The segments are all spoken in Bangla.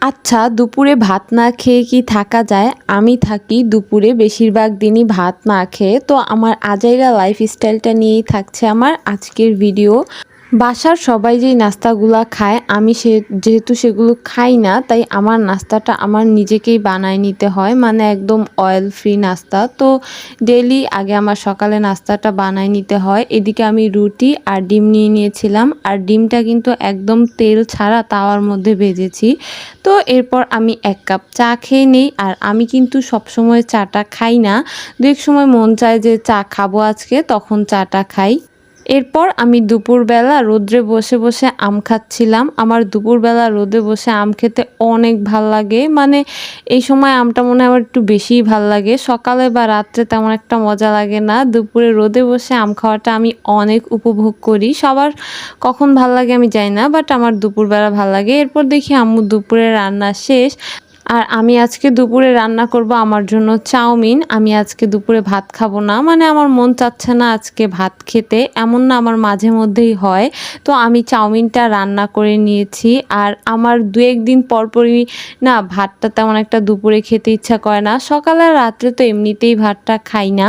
আচ্ছা, দুপুরে ভাত না খেয়ে কি থাকা যায়? আমি থাকি দুপুরে বেশিরভাগ দিনই ভাত না খেয়ে। তো আমার আজাইরা লাইফস্টাইলটা নিয়েই থাকছে আমার আজকের ভিডিও। বাসার সবাই যেই নাস্তাগুলা খায় আমি যেহেতু সেগুলো খাই না, তাই আমার নাস্তাটা আমার নিজেকেই বানায় নিতে হয়। মানে একদম অয়েল ফ্রি নাস্তা। তো ডেইলি আগে আমার সকালে নাস্তাটা বানায় নিতে হয়। এদিকে আমি রুটি আর ডিম নিয়ে নিয়েছিলাম। আর ডিমটা কিন্তু একদম তেল ছাড়া তাওয়ার মধ্যে ভেজেছি। তো এরপর আমি ১ কাপ চা খেয়ে নেই। আর আমি কিন্তু সবসময় চাটা খাই না। দু এক সময় মন চায় যে চা খাবো আজকে, তখন চাটা খাই। এরপর আমি দুপুরবেলা রোদ্রে বসে বসে আম খাচ্ছিলাম। আমার দুপুরবেলা রোদে বসে আম খেতে অনেক ভাল লাগে। মানে এই সময় আমটা মনে হয় আমার একটু বেশিই ভাল লাগে। সকালে বা রাত্রে তেমন একটা মজা লাগে না। দুপুরে রোদে বসে আম খাওয়াটা আমি অনেক উপভোগ করি। সবার কখন ভাল লাগে আমি জানি না, বাট আমার দুপুরবেলা ভাল লাগে। এরপর দেখি আম্মু দুপুরে রান্না শেষ। আর আমি আজকে দুপুরে রান্না করব আমার জন্য চাউমিন। আমি আজকে দুপুরে ভাত খাবো না। মানে আমার মন চাচ্ছে না আজকে ভাত খেতে। এমন না, আমার মাঝে মধ্যেই হয়। তো আমি চাউমিনটা রান্না করে নিয়েছি। আর আমার ২-১ দিন পরপরই না ভাতটা তেমন একটা দুপুরে খেতে ইচ্ছা করে না। সকালে আর রাত্রে তো এমনিতেই ভাতটা খাই না।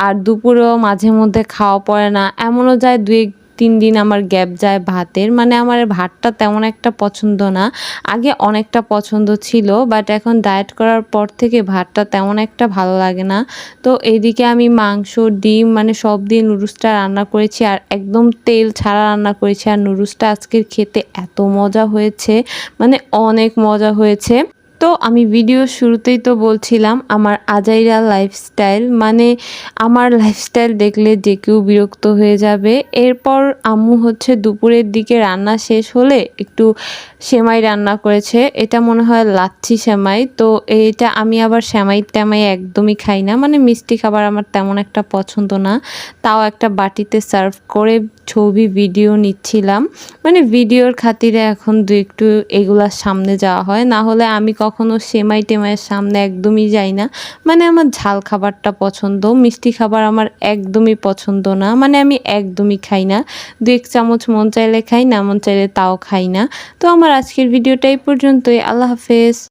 আর দুপুরেও মাঝে মধ্যে খাওয়া পড়ে না। এমনও যায় ২-৩ দিন আমার গ্যাপ যায় ভাতের। মানে আমার ভাতটা তেমন একটা পছন্দ না। আগে অনেকটা পছন্দ ছিল, বাট এখন ডায়েট করার পর থেকে ভাতটা তেমন একটা ভালো লাগে না। তো এইদিকে আমি মাংস, ডিম মানে সব দিয়ে নুডলসটা রান্না করেছি। আর একদম তেল ছাড়া রান্না করেছি। আর নুডলসটা আজকের খেতে এত মজা হয়েছে, মানে অনেক মজা হয়েছে। তো আমি ভিডিওর শুরুতেই তো বলছিলাম আমার আজাইরা লাইফস্টাইল। মানে আমার লাইফস্টাইল দেখলে যে কেউ বিরক্ত হয়ে যাবে। এরপর আম্মু হচ্ছে দুপুরের দিকে রান্না শেষ হলে একটু সেমাই রান্না করেছে। এটা মনে হয় লাচ্ছি সেমাই। তো এইটা আমি আবার সেমাই-টেমাই একদমই খাই না। মানে মিষ্টি খাবার আমার তেমন একটা পছন্দ না। তাও একটা বাটিতে সার্ভ করে ছবি ভিডিও নিচ্ছিলাম। মানে ভিডিওর খাতিরে এখন একটু এগুলার সামনে যাওয়া হয়। না হলে আমি কখনো সেমাই-টেমাইয়ের সামনে একদমই যাই না। মানে আমার ঝাল খাবারটা পছন্দ। মিষ্টি খাবার আমার একদমই পছন্দ না। মানে আমি একদমই খাই না। ২-১ চামচ মন চাইলে খাই, না মন চাইলে তাও খাই না। তো আমার আজকের ভিডিওটা এই পর্যন্তই। আল্লাহ হাফেজ।